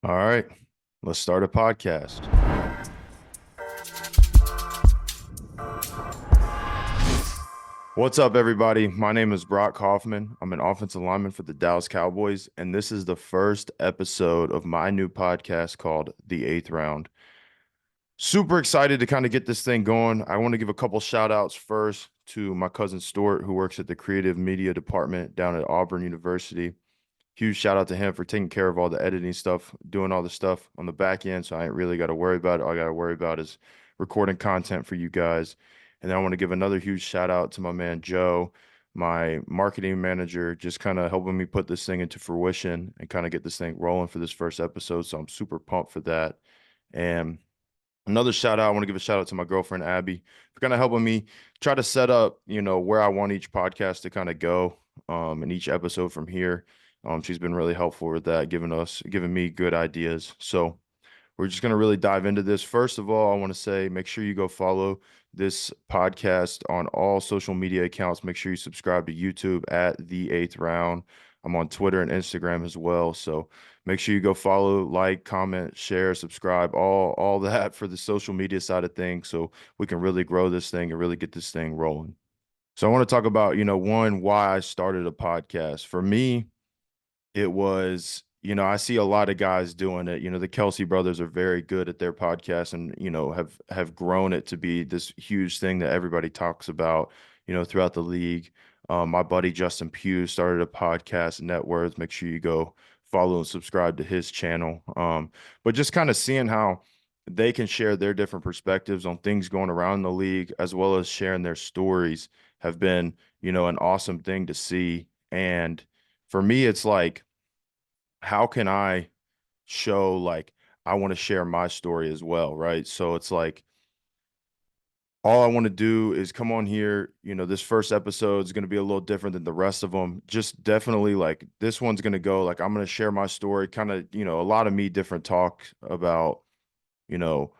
All right, let's start a podcast. What's up, everybody? My name is Brock Hoffman. I'm an offensive lineman for the Dallas Cowboys, and this is the first episode of my new podcast called The Eighth Round. Super excited to kind of get this thing going. I want to give a couple shout outs first to my cousin Stuart, who works at the creative media department down at Auburn University. Huge shout out to him for taking care of all the editing stuff, doing all the stuff on the back end. So I ain't really got to worry about it. All I got to worry about is recording content for you guys. And then I want to give another huge shout out to my man Joe, my marketing manager, just kind of helping me put this thing into fruition and kind of get this thing rolling for this first episode. So I'm super pumped for that. And another shout out, I want to give a shout out to my girlfriend Abby for kind of helping me try to set up, where I want each podcast to kind of go, in each episode from here. She's been really helpful with that, giving me good ideas. So we're just gonna really dive into this. First of all, I want to say make sure you go follow this podcast on all social media accounts. Make sure you subscribe to YouTube at The Eighth Round. I'm on Twitter and Instagram as well. So make sure you go follow, like, comment, share, subscribe, all that for the social media side of things, so we can really grow this thing and really get this thing rolling. So I want to talk about, one, why I started a podcast. For me, it was, I see a lot of guys doing it. The Kelsey brothers are very good at their podcast and, have grown it to be this huge thing that everybody talks about, throughout the league. My buddy Justin Pugh started a podcast, Net Worth. Make sure you go follow and subscribe to his channel. But just kind of seeing how they can share their different perspectives on things going around the league, as well as sharing their stories, have been, an awesome thing to see. And for me, it's like, how can I show like I want to share my story as well, right? So it's like all I want to do is come on here. This first episode is going to be a little different than the rest of them. Just definitely like this one's going to go like I'm going to share my story, kind of, a lot of me different talk about, you know,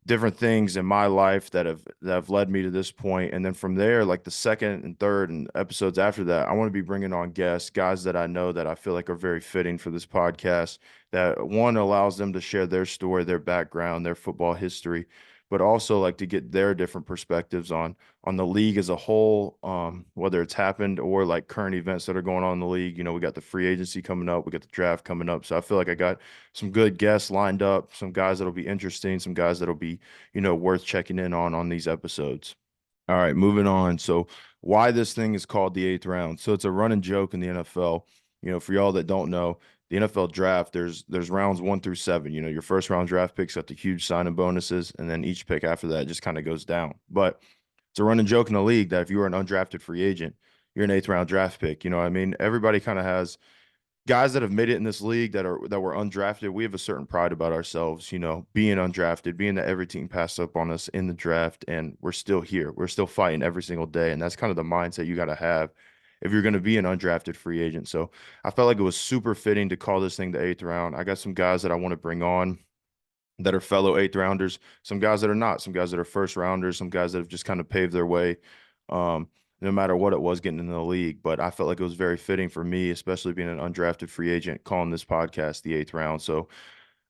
different things in my life that have led me to this point. And then from there, like the second and third and episodes after that, I want to be bringing on guests, guys that I know that I feel like are very fitting for this podcast, that one allows them to share their story, their background, their football history, but also like to get their different perspectives on the league as a whole, whether it's happened or like current events that are going on in the league. We got the free agency coming up, we got the draft coming up. So I feel like I got some good guests lined up, some guys that'll be interesting, some guys that'll be, worth checking in on these episodes. All right, moving on. So why this thing is called the eighth round. So it's a running joke in the NFL. For y'all that don't know, the NFL draft, there's rounds 1 through 7. Your first round draft picks got the huge signing bonuses, and then each pick after that just kind of goes down. But it's a running joke in the league that if you were an undrafted free agent, you're an eighth round draft pick. You know what I mean? Everybody kind of has guys that have made it in this league that were undrafted. We have a certain pride about ourselves, being undrafted, being that every team passed up on us in the draft, and we're still here. We're still fighting every single day, and that's kind of the mindset you got to have if you're going to be an undrafted free agent. So I felt like it was super fitting to call this thing the eighth round. I got some guys that I want to bring on that are fellow eighth rounders, some guys that are not, some guys that are first rounders, some guys that have just kind of paved their way, um, no matter what it was getting in the league. But I felt like it was very fitting for me, especially being an undrafted free agent, calling this podcast the eighth round. So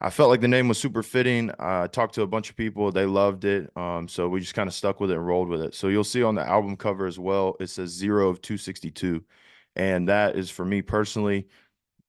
I felt like the name was super fitting. I talked to a bunch of people, they loved it. So we just kind of stuck with it and rolled with it. So you'll see on the album cover as well, it says 0 of 262. And that is for me personally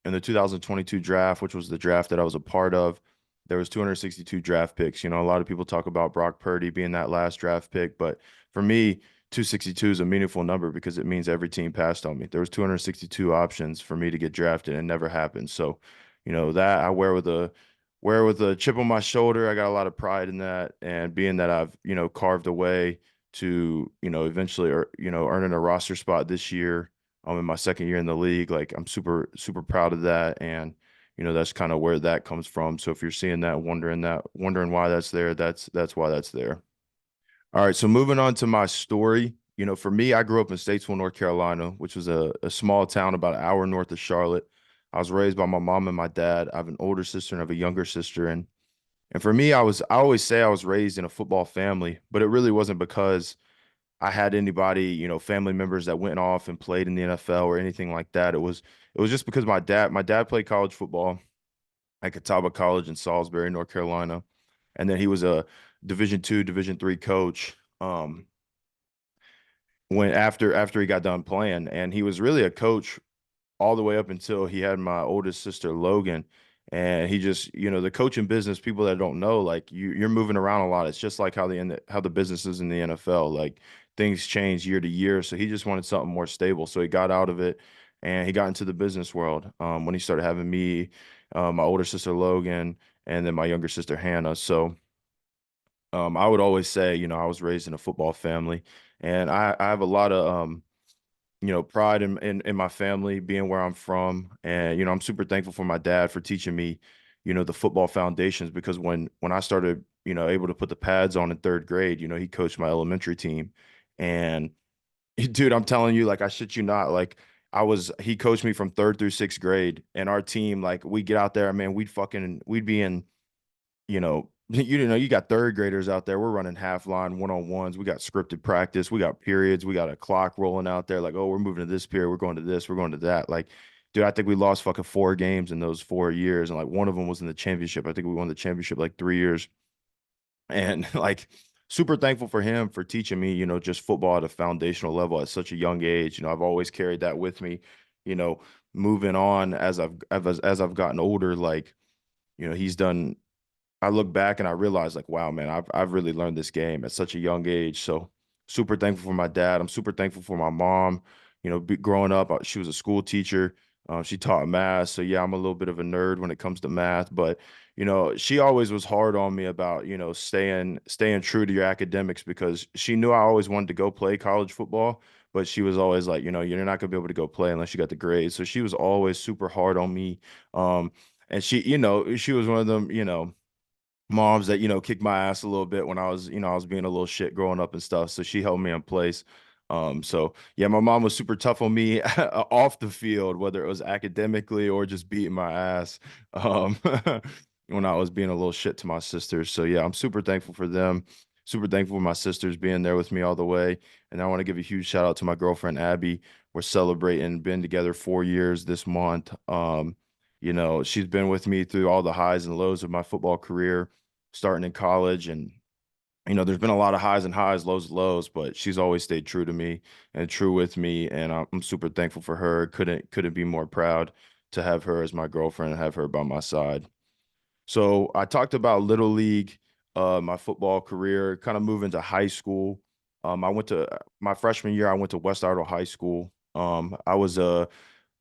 in the 2022 draft, which was the draft that I was a part of. There was 262 draft picks. A lot of people talk about Brock Purdy being that last draft pick, but for me, 262 is a meaningful number because it means every team passed on me. There was 262 options for me to get drafted, and it never happened. So, that I wear with a chip on my shoulder. I got a lot of pride in that, and being that I've carved away to eventually earning a roster spot this year. In my second year in the league, like I'm super super proud of that, and that's kind of where that comes from. So if you're seeing that, wondering why that's there, that's why that's there. All right, so moving on to my story. For me, I grew up in Statesville, North Carolina, which was a small town about an hour north of Charlotte. I was raised by my mom and my dad. I have an older sister and I have a younger sister, and for me, I always say I was raised in a football family, but it really wasn't because I had anybody, family members that went off and played in the NFL or anything like that. It was just because my dad played college football. at Catawba College in Salisbury, North Carolina. And then he was a Division II, Division III coach. When after he got done playing, and he was really a coach all the way up until he had my oldest sister Logan. And he just, the coaching business, people that don't know, like you're moving around a lot. It's just like how the business is in the NFL. Like things change year to year. So he just wanted something more stable. So he got out of it and he got into the business world. When he started having me, my older sister Logan, and then my younger sister Hannah. So I would always say, I was raised in a football family, and I have a lot of pride in my family being where I'm from. And, I'm super thankful for my dad for teaching me, the football foundations, because when I started, able to put the pads on in third grade, he coached my elementary team. And dude, I'm telling you, like, I shit you not, like he coached me from third through sixth grade, and our team, like, we get out there, man, we'd be in, you got third graders out there. We're running half line one-on-ones. We got scripted practice. We got periods. We got a clock rolling out there. Like, oh, we're moving to this period. We're going to this. We're going to that. Like, dude, I think we lost fucking 4 games in those 4 years. And like one of them was in the championship. I think we won the championship like 3 years. And like, super thankful for him for teaching me, just football at a foundational level at such a young age. I've always carried that with me, you know, moving on as I've gotten older. Like, he's done I look back and I realize like, wow, man, I've really learned this game at such a young age. So super thankful for my dad. I'm super thankful for my mom. Growing up, she was a school teacher. She taught math. So yeah, I'm a little bit of a nerd when it comes to math, but she always was hard on me about, staying true to your academics, because she knew I always wanted to go play college football, but she was always like, you're not gonna be able to go play unless you got the grades. So she was always super hard on me. And she was one of them, moms that kicked my ass a little bit when I was being a little shit growing up and stuff, so she held me in place. So yeah, my mom was super tough on me off the field, whether it was academically or just beating my ass um when I was being a little shit to my sisters. So yeah, I'm super thankful for them, super thankful for my sisters being there with me all the way. And I want to give a huge shout out to my girlfriend Abby. We're celebrating, been together 4 years this month. She's been with me through all the highs and lows of my football career, starting in college. And, there's been a lot of highs and highs, lows and lows, but she's always stayed true to me and true with me. And I'm super thankful for her. Couldn't be more proud to have her as my girlfriend and have her by my side. So I talked about Little League, my football career, kind of moving to high school. I went to my freshman year, I went to West Idle High School. I was a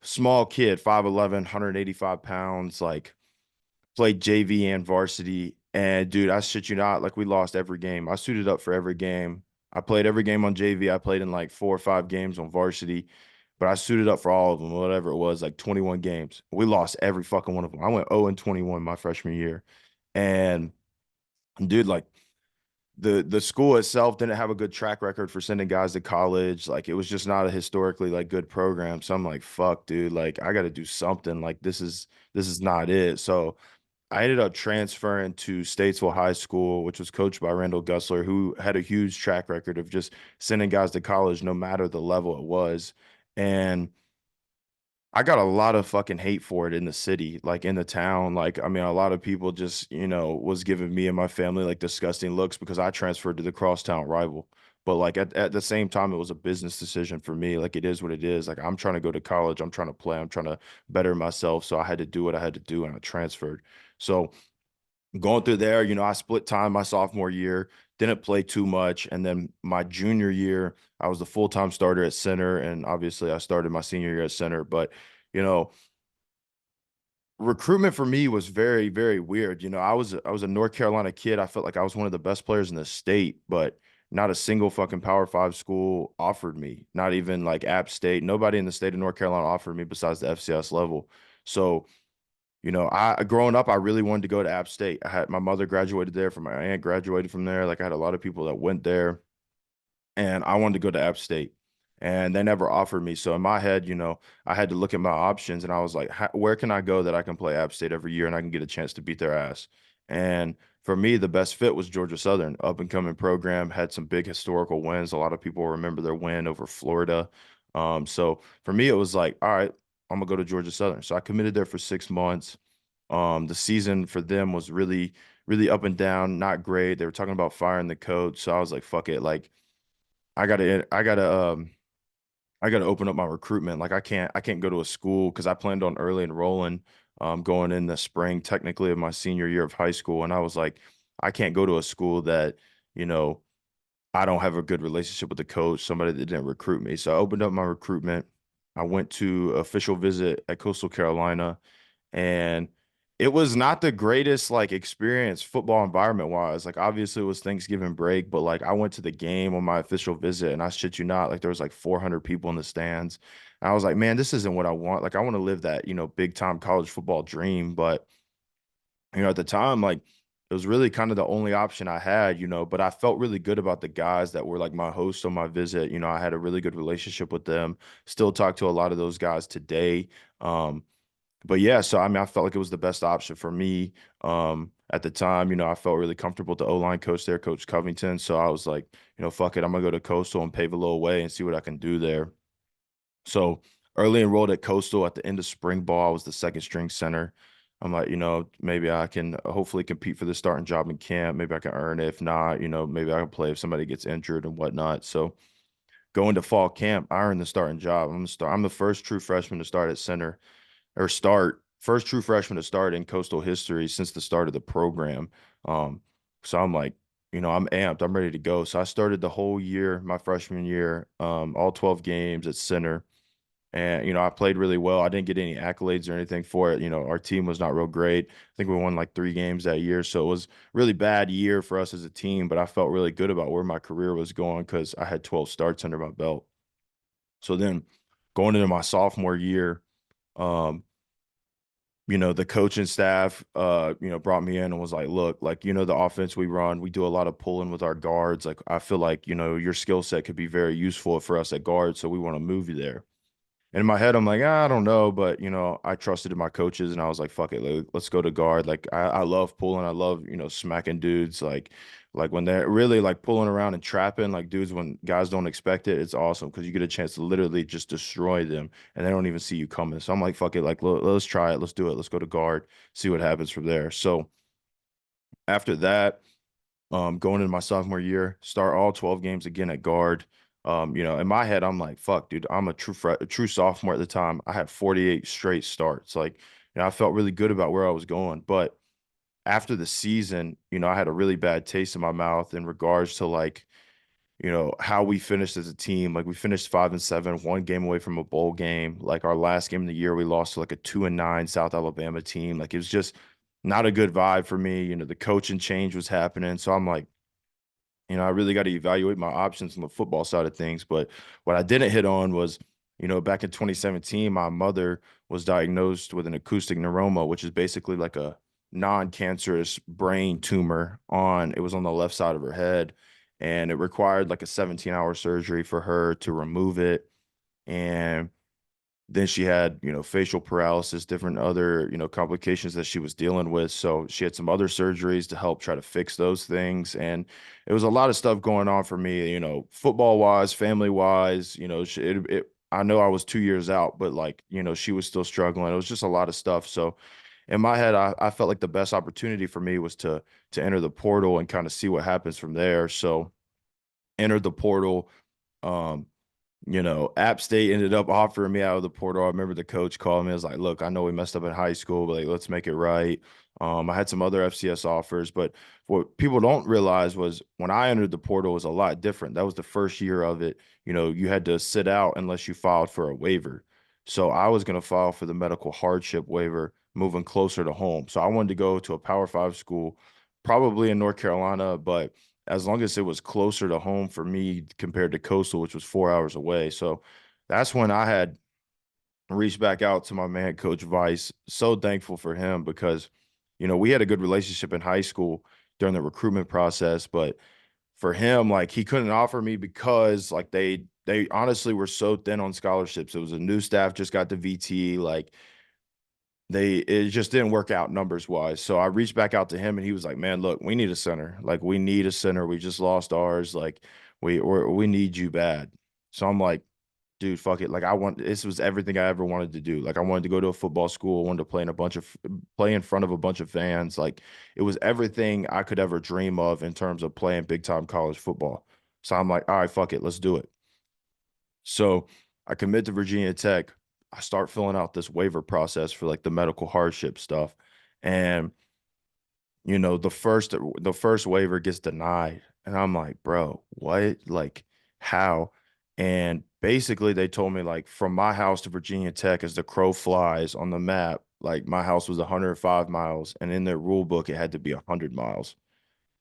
small kid, 5'11", 185 pounds, like played JV and varsity. And dude, I shit you not, like we lost every game. I suited up for every game. I played every game on JV. I played in like 4 or 5 games on varsity, but I suited up for all of them, whatever it was, like 21 games. We lost every fucking one of them. I went 0-21 my freshman year. And dude, like the school itself didn't have a good track record for sending guys to college. Like it was just not a historically like good program. So I'm like, fuck, dude, like I got to do something. Like this is not it. So I ended up transferring to Statesville High School, which was coached by Randall Gussler, who had a huge track record of just sending guys to college, no matter the level it was. And I got a lot of fucking hate for it in the city, like in the town. Like, I mean, a lot of people just, was giving me and my family like disgusting looks because I transferred to the crosstown rival. But like at the same time, it was a business decision for me. Like it is what it is. Like I'm trying to go to college. I'm trying to play. I'm trying to better myself. So I had to do what I had to do and I transferred. So going through there, I split time my sophomore year, didn't play too much. And then my junior year, I was the full-time starter at center. And obviously I started my senior year at center. But, you know, recruitment for me was very, very weird. I was a North Carolina kid. I felt like I was one of the best players in the state, but not a single fucking Power 5 school offered me. Not even like App State. Nobody in the state of North Carolina offered me besides the FCS level. So I growing up, I really wanted to go to App State. I had my mother graduated there, from my aunt graduated from there. Like I had a lot of people that went there, and I wanted to go to App State, and they never offered me. So in my head, I had to look at my options, and I was like, where can I go that I can play App State every year and I can get a chance to beat their ass? And for me, the best fit was Georgia Southern, up and coming program, had some big historical wins. A lot of people remember their win over Florida. So for me, it was like, all right, I'm gonna go to Georgia Southern. So I committed there for 6 months. The season for them was really, really up and down, not great. They were talking about firing the coach. So I was like, fuck it. Like I gotta open up my recruitment. Like I can't go to a school because I planned on early enrolling, going in the spring, technically of my senior year of high school. And I was like, I can't go to a school that, you know, I don't have a good relationship with the coach, somebody that didn't recruit me. So I opened up my recruitment. I went to official visit at Coastal Carolina, and it was not the greatest like experience football environment wise. Like obviously it was Thanksgiving break, but like I went to the game on my official visit and I shit you not, like there was like 400 people in the stands. And I was like, man, this isn't what I want. Like I want to live that, big time college football dream, but at the time, like it was really kind of the only option I had, but I felt really good about the guys that were like my hosts on my visit. I had a really good relationship with them. Still talk to a lot of those guys today. But yeah, so I mean, I felt like it was the best option for me. At the time, I felt really comfortable with the O-line coach there, Coach Covington. So I was like, fuck it, I'm gonna go to Coastal and pave a little way and see what I can do there. So early enrolled at Coastal at the end of spring ball, I was the second string center. I'm like, maybe I can hopefully compete for the starting job in camp. Maybe I can earn it. If not, maybe I can play if somebody gets injured and whatnot. So going to fall camp, I earned the starting job. I'm the first true freshman to start at center or start first true freshman to start in Coastal history since the start of the program. Um, so I'm like, I'm amped. I'm ready to go. So I started the whole year, my freshman year, all 12 games at center. And, I played really well. I didn't get any accolades or anything for it. Our team was not real great. I think we won like 3 games that year. So it was really bad year for us as a team, but I felt really good about where my career was going because I had 12 starts under my belt. So then going into my sophomore year, um, the coaching staff, brought me in and was like, look, like, the offense we run, we do a lot of pulling with our guards. Like, I feel like, your skill set could be very useful for us at guard. So we want to move you there. And in my head, I'm like, I don't know, but I trusted in my coaches, and I was like, fuck it, let's go to guard. Like, I love pulling, I love smacking dudes, like when they're really like pulling around and trapping, like dudes when guys don't expect it, it's awesome because you get a chance to literally just destroy them, and they don't even see you coming. So I'm like, fuck it, like let's try it, let's do it, let's go to guard, see what happens from there. So after that, going into my sophomore year, start all 12 games again at guard. In my head, I'm like, fuck, dude, I'm a true sophomore at the time. I had 48 straight starts. Like, I felt really good about where I was going. But after the season, I had a really bad taste in my mouth in regards to like, how we finished as a team. Like we finished 5-7, 1 game away from a bowl game. Like our last game of the year, we lost to like a 2-9 South Alabama team. Like it was just not a good vibe for me. The coaching change was happening. So I'm like, I really got to evaluate my options on the football side of things. But what I didn't hit on was, back in 2017, my mother was diagnosed with an acoustic neuroma, which is basically like a non-cancerous brain tumor it was on the left side of her head. And it required like a 17-hour surgery for her to remove it. And then she had, facial paralysis, different other, complications that she was dealing with. So she had some other surgeries to help try to fix those things. And it was a lot of stuff going on for me, football wise, family wise, I know I was 2 years out, but like, she was still struggling. It was just a lot of stuff. So in my head, I felt like the best opportunity for me was to enter the portal and kind of see what happens from there. So entered the portal. Um, App State ended up offering me out of the portal. I remember the coach called me. I was like, look, I know we messed up in high school, but like, let's make it right. I had some other FCS offers, but what people don't realize was when I entered the portal was a lot different. That was the first year of it. You had to sit out unless you filed for a waiver. So I was going to file for the medical hardship waiver, moving closer to home. So I wanted to go to a Power Five school, probably in North Carolina, but as long as it was closer to home for me compared to Coastal, which was 4 hours away. So that's when I had reached back out to my man, Coach Vice. So thankful for him because, we had a good relationship in high school during the recruitment process. But for him, like he couldn't offer me because like they honestly were so thin on scholarships. It was a new staff just got the VT. Like it just didn't work out numbers wise. So I reached back out to him and he was like, man, look, we need a center. Like we need a center. We just lost ours. Like we need you bad. So I'm like, dude, fuck it. Like this was everything I ever wanted to do. Like I wanted to go to a football school, I wanted to play in front of a bunch of fans. Like it was everything I could ever dream of in terms of playing big time college football. So I'm like, all right, fuck it, let's do it. So I commit to Virginia Tech. I start filling out this waiver process for like the medical hardship stuff. And the first waiver gets denied. And I'm like, bro, what? Like, how? And basically they told me like from my house to Virginia Tech as the crow flies on the map, like my house was 105 miles, and in their rule book it had to be 100 miles.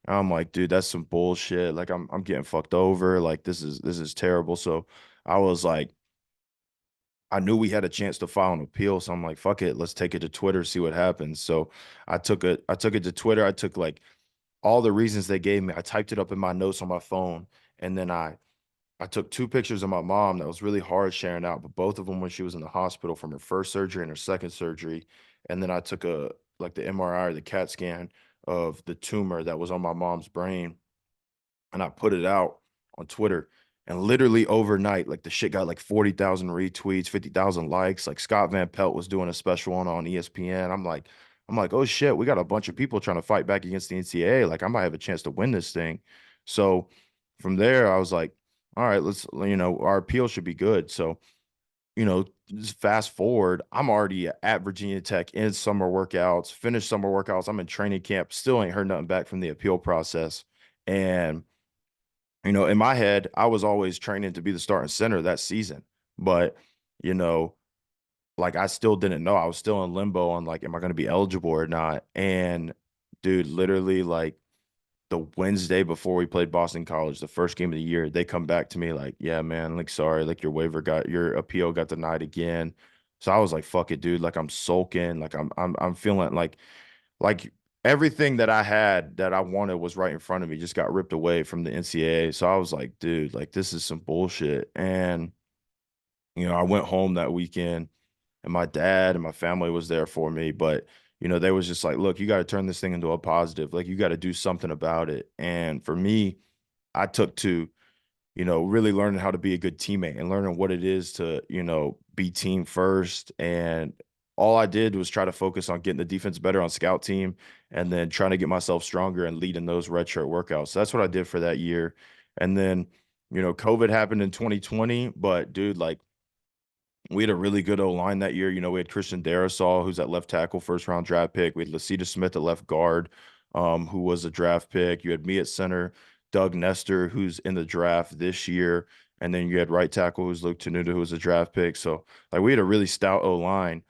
And I'm like, dude, that's some bullshit. Like I'm getting fucked over. Like this is terrible. So I was like, I knew we had a chance to file an appeal, so I'm like, fuck it, let's take it to Twitter, see what happens. So I took it to Twitter. I took like all the reasons they gave me. I typed it up in my notes on my phone, and then I took two pictures of my mom that was really hard sharing out, but both of them when she was in the hospital from her first surgery and her second surgery. And then I took a like the MRI or the CAT scan of the tumor that was on my mom's brain, and I put it out on Twitter. And literally overnight, like the shit got like 40,000 retweets, 50,000 likes. Like Scott Van Pelt was doing a special on ESPN. I'm like, oh shit, we got a bunch of people trying to fight back against the NCAA. Like I might have a chance to win this thing. So from there, I was like, all right, our appeal should be good. So, just fast forward, I'm already at Virginia Tech in summer workouts, finished summer workouts. I'm in training camp, still ain't heard nothing back from the appeal process. And in my head, I was always training to be the starting center that season. But, you know, like I still didn't know. I was still in limbo on like, am I going to be eligible or not? And dude, literally like the Wednesday before we played Boston College, the first game of the year, they come back to me like, yeah, man, like sorry, like your appeal got denied again. So I was like, fuck it, dude. Like I'm sulking. Like I'm feeling like everything that I had that I wanted was right in front of me, just got ripped away from the NCAA. So I was like, dude, like this is some bullshit. And I went home that weekend, and my dad and my family was there for me, but they was just like, look, you got to turn this thing into a positive. Like you got to do something about it. And for me, I took to really learning how to be a good teammate and learning what it is to, be team first. And all I did was try to focus on getting the defense better on scout team, and then trying to get myself stronger and leading those red shirt workouts. So that's what I did for that year. And then, COVID happened in 2020, but dude, like we had a really good O line that year. We had Christian Darrisaw, who's at left tackle, first round draft pick. We had Lacita Smith at left guard, who was a draft pick. You had me at center, Doug Nestor, who's in the draft this year. And then you had right tackle, who's Luke Tenuta, who was a draft pick. So, like, we had a really stout O line.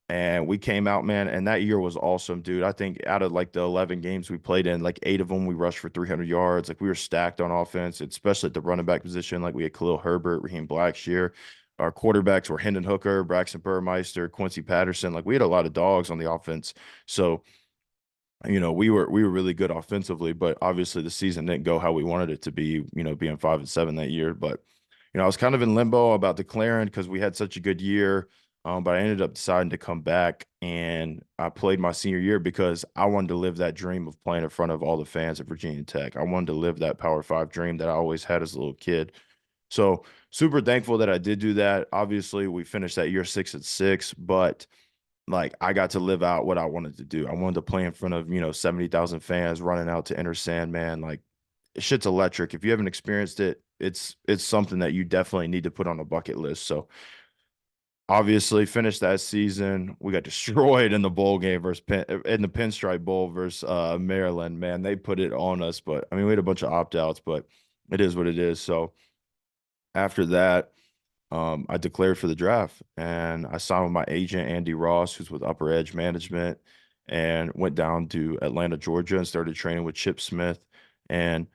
And we came out, man, and that year was awesome, dude. I think out of like the 11 games we played in, like 8 of them we rushed for 300 yards. Like we were stacked on offense, especially at the running back position. Like we had Khalil Herbert, Raheem Blackshear. Our quarterbacks were Hendon Hooker, Braxton Burmeister, Quincy Patterson. Like we had a lot of dogs on the offense. So, we were really good offensively, but obviously the season didn't go how we wanted it to be, being 5-7 that year. But, I was kind of in limbo about declaring because we had such a good year. But I ended up deciding to come back, and I played my senior year because I wanted to live that dream of playing in front of all the fans at Virginia Tech. I wanted to live that Power Five dream that I always had as a little kid. So super thankful that I did do that. Obviously, we finished that year 6-6, but like I got to live out what I wanted to do. I wanted to play in front of, 70,000 fans running out to enter Sandman. Like shit's electric. If you haven't experienced it, it's something that you definitely need to put on a bucket list. So obviously finished that season. We got destroyed in the bowl game in the Pinstripe Bowl versus Maryland. Man, they put it on us, but I mean we had a bunch of opt-outs, but it is what it is. So after that, I declared for the draft, and I signed with my agent, Andy Ross, who's with Upper Edge Management, and went down to Atlanta, Georgia, and started training with Chip Smith. And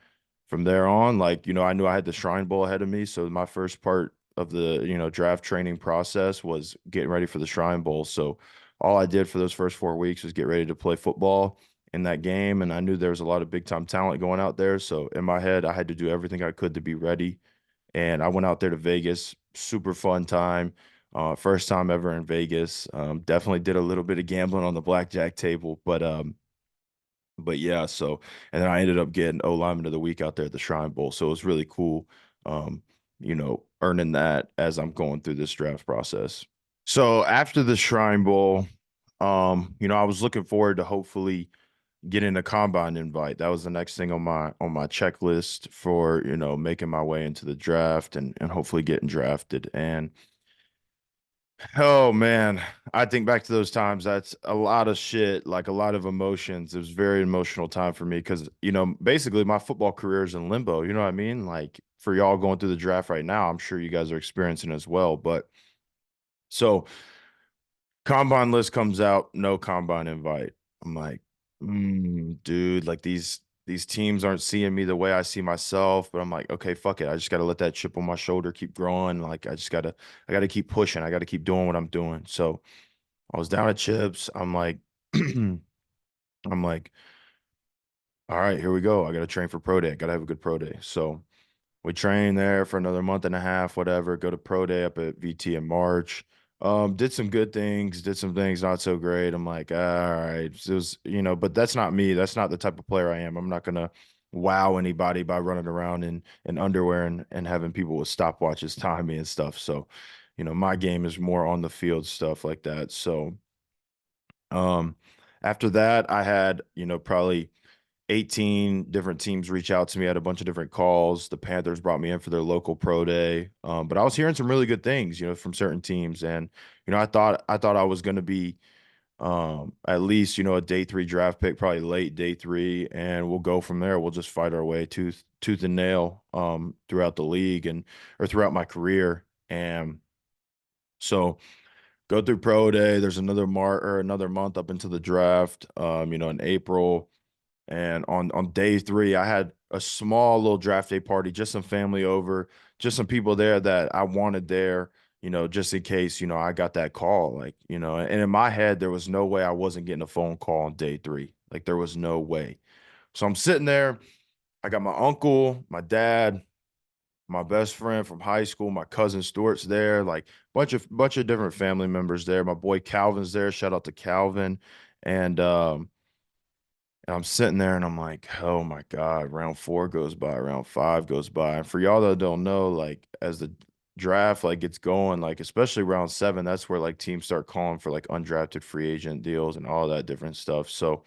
from there on, like, I knew I had the Shrine Bowl ahead of me. So my first part of the, draft training process was getting ready for the Shrine Bowl. So all I did for those first 4 weeks was get ready to play football in that game. And I knew there was a lot of big time talent going out there. So in my head, I had to do everything I could to be ready, and I went out there to Vegas. Super fun time. First time ever in Vegas. Definitely did a little bit of gambling on the blackjack table, but yeah. So and then I ended up getting O lineman of the week out there at the Shrine Bowl. So it was really cool. Um, earning that as I'm going through this draft process. So after the Shrine Bowl, I was looking forward to hopefully getting a combine invite. That was the next thing on my checklist for, making my way into the draft and hopefully getting drafted. And oh man, I think back to those times. That's a lot of shit, like a lot of emotions. It was a very emotional time for me because, basically my football career is in limbo. You know what I mean? Like for y'all going through the draft right now, I'm sure you guys are experiencing as well. But so combine list comes out, no combine invite. I'm like, dude, like these teams aren't seeing me the way I see myself. But I'm like, okay, fuck it. I just gotta let that chip on my shoulder keep growing. Like I gotta keep pushing. I gotta keep doing what I'm doing. So I was down at chips. I'm like, I'm like, all right, here we go. I gotta train for pro day. I gotta have a good pro day. So we trained there for another month and a half, whatever. Go to pro day up at VT in March. Did some good things, did some things not so great. I'm like, all right, it was, but that's not me. That's not the type of player I am. I'm not gonna wow anybody by running around in underwear and having people with stopwatches time me and stuff. So, my game is more on the field stuff like that. So, um, after that, I had, probably 18 different teams reach out to me. I had a bunch of different calls. The Panthers brought me in for their local pro day. But I was hearing some really good things, from certain teams. And, I thought I was going to be at least, a day three draft pick, probably late day three, and we'll go from there. We'll just fight our way tooth and nail throughout the league and or throughout my career. And so go through pro day. There's another month up into the draft, in April. And on day three, I had a small little draft day party, just some family over, just some people there that I wanted there, just in case, I got that call. Like, and in my head, there was no way I wasn't getting a phone call on day three. Like, there was no way. So I'm sitting there. I got my uncle, my dad, my best friend from high school, my cousin Stuart's there, like bunch of different family members there. My boy Calvin's there. Shout out to Calvin. And and I'm sitting there and I'm like, oh my God, round four goes by, round five goes by. And for y'all that don't know, like as the draft like gets going, like especially round seven, that's where like teams start calling for like undrafted free agent deals and all that different stuff. So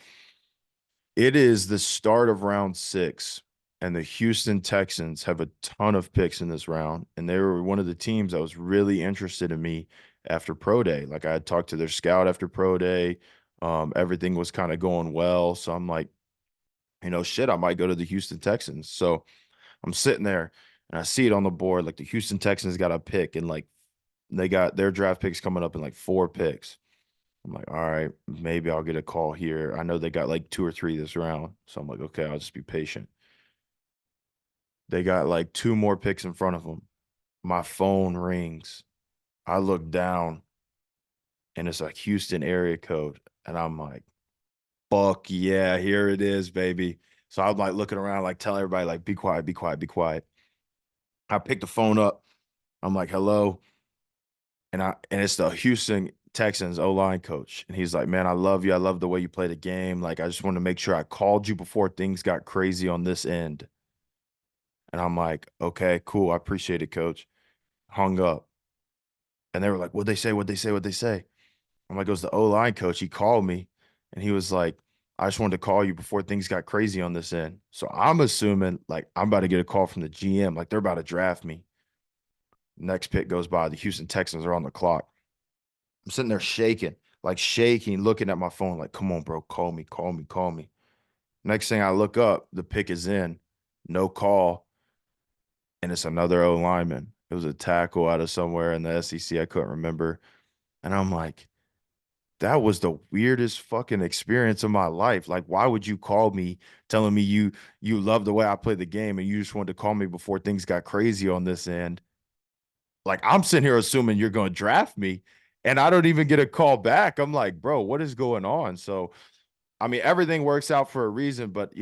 it is the start of round six, and the Houston Texans have a ton of picks in this round. And they were one of the teams that was really interested in me after pro day. Like I had talked to their scout after pro day. Everything was kind of going well. So I'm like, shit, I might go to the Houston Texans. So I'm sitting there and I see it on the board. Like the Houston Texans got a pick and like they got their draft picks coming up in like four picks. I'm like, all right, maybe I'll get a call here. I know they got like two or three this round. So I'm like, okay, I'll just be patient. They got like two more picks in front of them. My phone rings. I look down and it's a Houston area code. And I'm like, fuck yeah, here it is, baby. So I'm like looking around, like telling everybody, like, be quiet, be quiet, be quiet. I picked the phone up. I'm like, hello. And it's the Houston Texans O-line coach. And he's like, man, I love you. I love the way you play the game. Like, I just want to make sure I called you before things got crazy on this end. And I'm like, okay, cool. I appreciate it, coach. Hung up. And they were like, what'd they say? What'd they say? What'd they say? I'm like, it was the O-line coach. He called me and he was like, I just wanted to call you before things got crazy on this end. So I'm assuming like I'm about to get a call from the GM, like they're about to draft me. Next pick goes by. The Houston Texans are on the clock. I'm sitting there shaking, like shaking, looking at my phone, like, come on, bro, call me, call me, call me. Next thing I look up, the pick is in, no call, and it's another O lineman. It was a tackle out of somewhere in the SEC. I couldn't remember. And I'm like, that was the weirdest fucking experience of my life. Like, why would you call me telling me you love the way I play the game and you just wanted to call me before things got crazy on this end? Like, I'm sitting here assuming you're going to draft me, and I don't even get a call back. I'm like, bro, what is going on? So, I mean, everything works out for a reason, but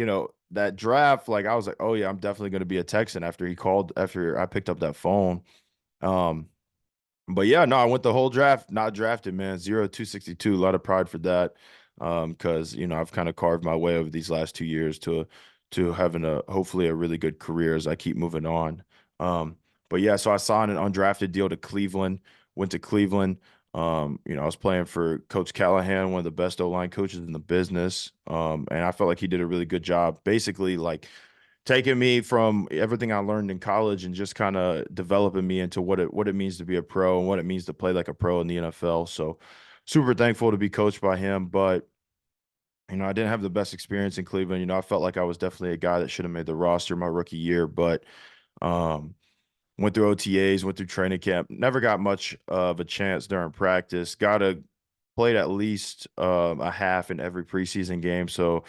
that draft, like, I was like, oh yeah, I'm definitely going to be a Texan after I picked up that phone. Um, but yeah, no, I went the whole draft, not drafted, man. 0-262. A lot of pride for that. Because I've kind of carved my way over these last 2 years to having a hopefully a really good career as I keep moving on. But yeah, so I signed an undrafted deal to Cleveland, went to Cleveland. I was playing for Coach Callahan, one of the best O-line coaches in the business. And I felt like he did a really good job, basically like taking me from everything I learned in college and just kind of developing me into what it means to be a pro and what it means to play like a pro in the NFL. So super thankful to be coached by him. But I didn't have the best experience in Cleveland. I felt like I was definitely a guy that should have made the roster my rookie year, but um went through OTAs, went through training camp, never got much of a chance during practice. Played at least a half in every preseason game. So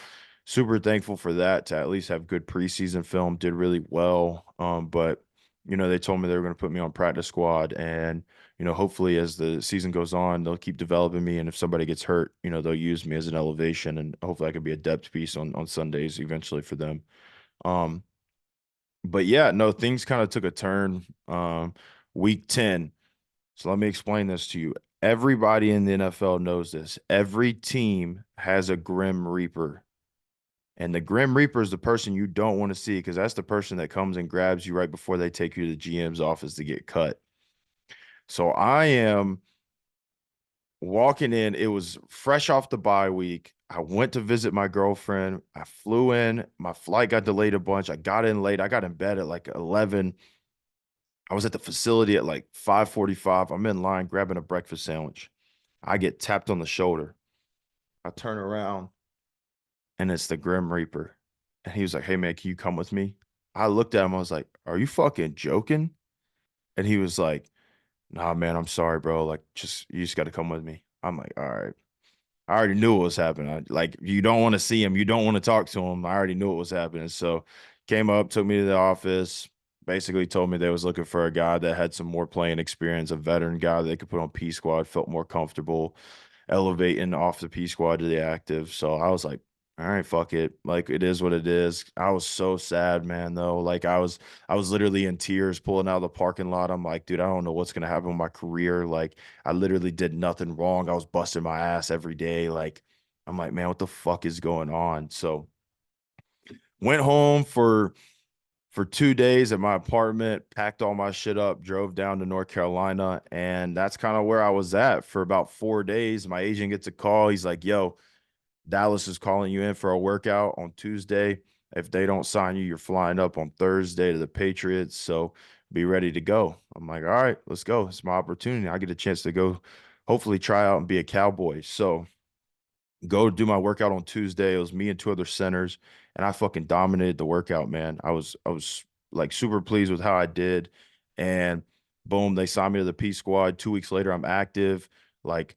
super thankful for that to at least have good preseason film. Did really well. But they told me they were going to put me on practice squad, and hopefully as the season goes on, they'll keep developing me. And if somebody gets hurt, they'll use me as an elevation, and hopefully I can be a depth piece on Sundays eventually for them. Um, but yeah, no, things kind of took a turn week 10. So let me explain this to you. Everybody in the NFL knows this. Every team has a Grim Reaper. And the Grim Reaper is the person you don't want to see because that's the person that comes and grabs you right before they take you to the GM's office to get cut. So I am walking in. It was fresh off the bye week. I went to visit my girlfriend. I flew in. My flight got delayed a bunch. I got in late. I got in bed at like 11. I was at the facility at like 5:45. I'm in line grabbing a breakfast sandwich. I get tapped on the shoulder. I turn around and it's the Grim Reaper. And he was like, "Hey man, can you come with me?" I looked at him. I was like, "Are you fucking joking?" And he was like, "Nah, man, I'm sorry, bro. Like, you just got to come with me." I'm like, "All right." I already knew what was happening. Like, you don't want to see him. You don't want to talk to him. I already knew what was happening. So came up, took me to the office, basically told me they was looking for a guy that had some more playing experience, a veteran guy that they could put on P squad, felt more comfortable elevating off the P squad to the active. So I was like, all right, fuck it. Like it is what it is. I was so sad, man, though. Like I was literally in tears pulling out of the parking lot. I'm like, dude, I don't know what's gonna happen with my career. Like I literally did nothing wrong. I was busting my ass every day. Like I'm like, man, what the fuck is going on? So went home for 2 days at my apartment, packed all my shit up, drove down to North Carolina, and that's kind of where I was at for about 4 days. My agent gets a call. He's like, "Yo, Dallas is calling you in for a workout on Tuesday. If they don't sign you, you're flying up on Thursday to the Patriots. So be ready to go." I'm like, all right, let's go. It's my opportunity. I get a chance to go, hopefully try out and be a Cowboy. So go do my workout on Tuesday. It was me and two other centers, and I fucking dominated the workout, man. I was like super pleased with how I did. And boom, they signed me to the P squad. 2 weeks later, I'm active. Like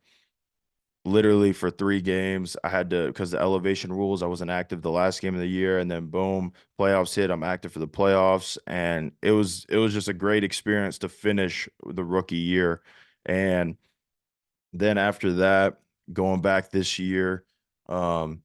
literally for 3 games. I had to because the elevation rules, I wasn't active the last game of the year, and then boom, playoffs hit. I'm active for the playoffs, and it was just a great experience to finish the rookie year. And then after that, going back this year, um,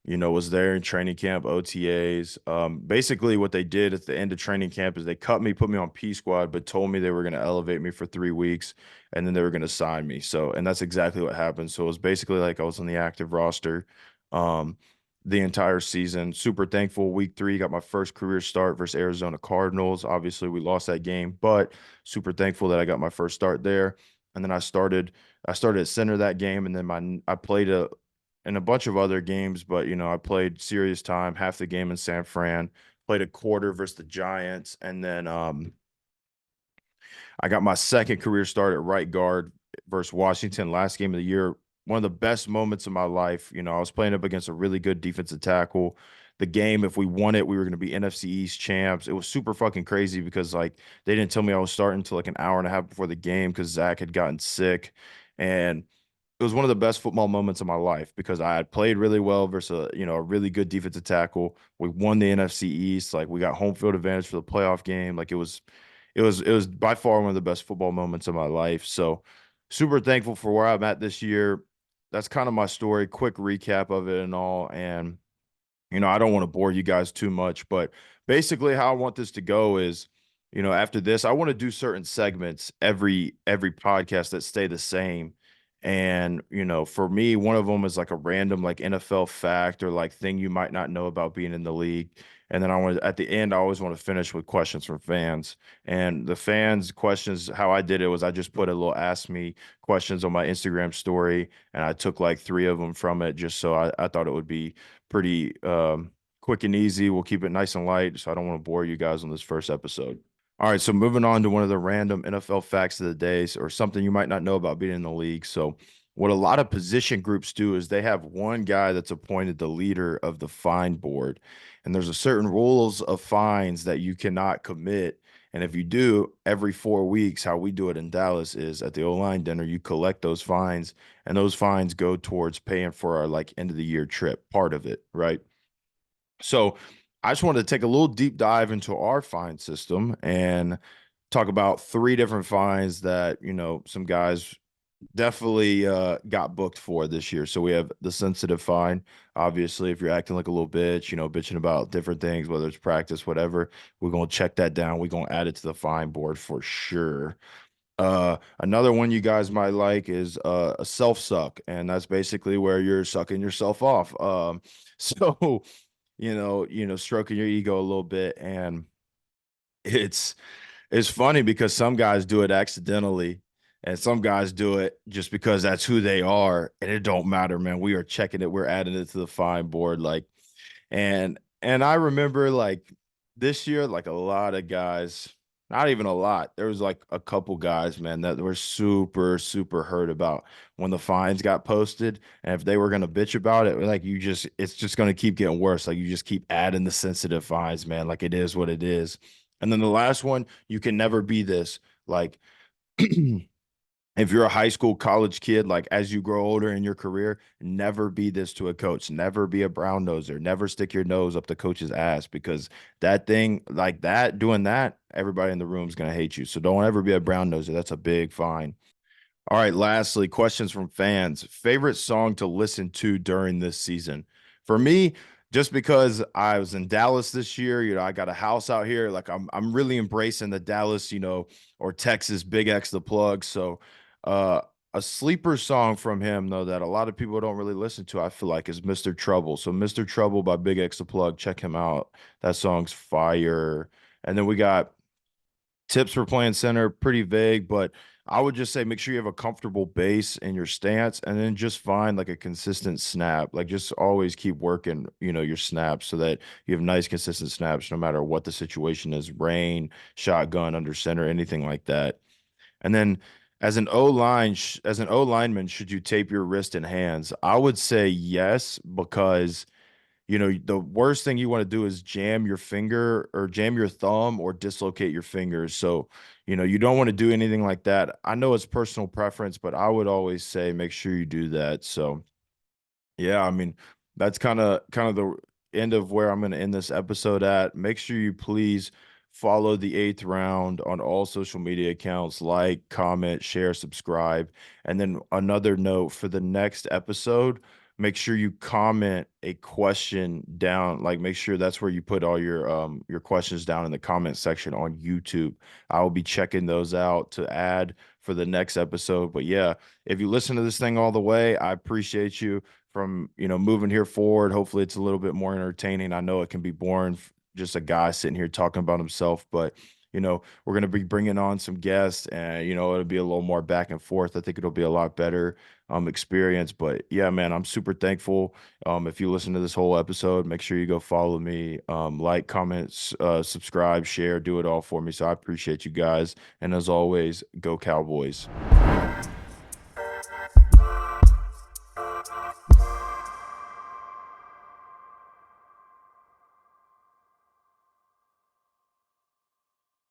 was there in training camp, OTAs. Basically what they did at the end of training camp is they cut me, put me on P squad, but told me they were going to elevate me for 3 weeks and then they were going to sign me. So, and that's exactly what happened. So it was basically like I was on the active roster, um, the entire season. Super thankful. Week 3, got my first career start versus Arizona Cardinals. Obviously, we lost that game, but super thankful that I got my first start there. And then I started at center that game, and then I played in a bunch of other games, but I played serious time, half the game in San Fran, played a quarter versus the Giants, and then I got my second career start at right guard versus Washington last game of the year. One of the best moments of my life. I was playing up against a really good defensive tackle. The game, if we won it, we were going to be NFC East champs. It was super fucking crazy because like they didn't tell me I was starting until like an hour and a half before the game because Zach had gotten sick, and it was one of the best football moments of my life because I had played really well versus a really good defensive tackle. We won the NFC East, like we got home field advantage for the playoff game. Like it was by far one of the best football moments of my life. So super thankful for where I'm at this year. That's kind of my story, quick recap of it and all. And I don't want to bore you guys too much, but basically how I want this to go is, after this, I want to do certain segments every podcast that stay the same. And, for me, one of them is like a random like NFL fact or like thing you might not know about being in the league. And then at the end, I always want to finish with questions from fans. And the fans' questions, how I did it was I just put a little ask me questions on my Instagram story, and I took like three of them from it just so I thought it would be pretty quick and easy. We'll keep it nice and light, so I don't want to bore you guys on this first episode. All right, so moving on to one of the random NFL facts of the day, or something you might not know about being in the league. So, what a lot of position groups do is they have one guy that's appointed the leader of the fine board, and there's a certain rules of fines that you cannot commit. And if you do, every 4 weeks, how we do it in Dallas is at the O-line dinner, you collect those fines, and those fines go towards paying for our like end of the year trip, part of it, right? So I just wanted to take a little deep dive into our fine system and talk about three different fines that, some guys definitely got booked for this year. So we have the sensitive fine. Obviously, if you're acting like a little bitch, bitching about different things, whether it's practice, whatever, we're going to check that down. We're going to add it to the fine board for sure. Another one you guys might like is a self suck, and that's basically where you're sucking yourself off. So stroking your ego a little bit. And it's it's funny because some guys do it accidentally and some guys do it just because that's who they are. And it don't matter, man. We are checking it, we're adding it to the fine board. Like, and I remember like this year, like a lot of guys, not even a lot. There was like a couple guys, man, that were super, super hurt about when the fines got posted. And if they were gonna bitch about it, like it's just gonna keep getting worse. Like you just keep adding the sensitive fines, man. Like it is what it is. And then the last one, you can never be this. Like if you're a high school, college kid, like as you grow older in your career, never be this to a coach. Never be a brown noser. Never stick your nose up the coach's ass because that thing, like that, doing that, everybody in the room is going to hate you. So don't ever be a brown noser. That's a big fine. All right, lastly, questions from fans. Favorite song to listen to during this season? For me, just because I was in Dallas this year, I got a house out here. Like I'm really embracing the Dallas, or Texas Big X the plug. So uh a sleeper song from him though that a lot of people don't really listen to, I feel like, is Mr. Trouble. So Mr. Trouble by Big X the plug. Check him out. That song's fire. And then we got tips for playing center, pretty vague, but I would just say make sure you have a comfortable base in your stance and then just find like a consistent snap. Like just always keep working, your snaps so that you have nice, consistent snaps no matter what the situation is, rain, shotgun, under center, anything like that. And then as an O lineman, should you tape your wrist and hands? I would say yes, because the worst thing you want to do is jam your finger or jam your thumb or dislocate your fingers. So, you don't want to do anything like that. I know it's personal preference, but I would always say make sure you do that. So, yeah, I mean, that's kind of the end of where I'm going to end this episode at. Make sure you please follow the eighth round on all social media accounts, like, comment, share, subscribe. And then another note for the next episode, make sure you comment a question down. Like make sure that's where you put all your questions down in the comment section on YouTube. I will be checking those out to add for the next episode. But yeah, if you listen to this thing all the way, I appreciate you from moving here forward. Hopefully it's a little bit more entertaining. I know it can be boring, just a guy sitting here talking about himself, but we're going to be bringing on some guests, and it'll be a little more back and forth. I think it'll be a lot better experience. But yeah, man, I'm super thankful. If you listen to this whole episode, make sure you go follow me, like, comment, subscribe, share, do it all for me. So I appreciate you guys, and as always, go Cowboys.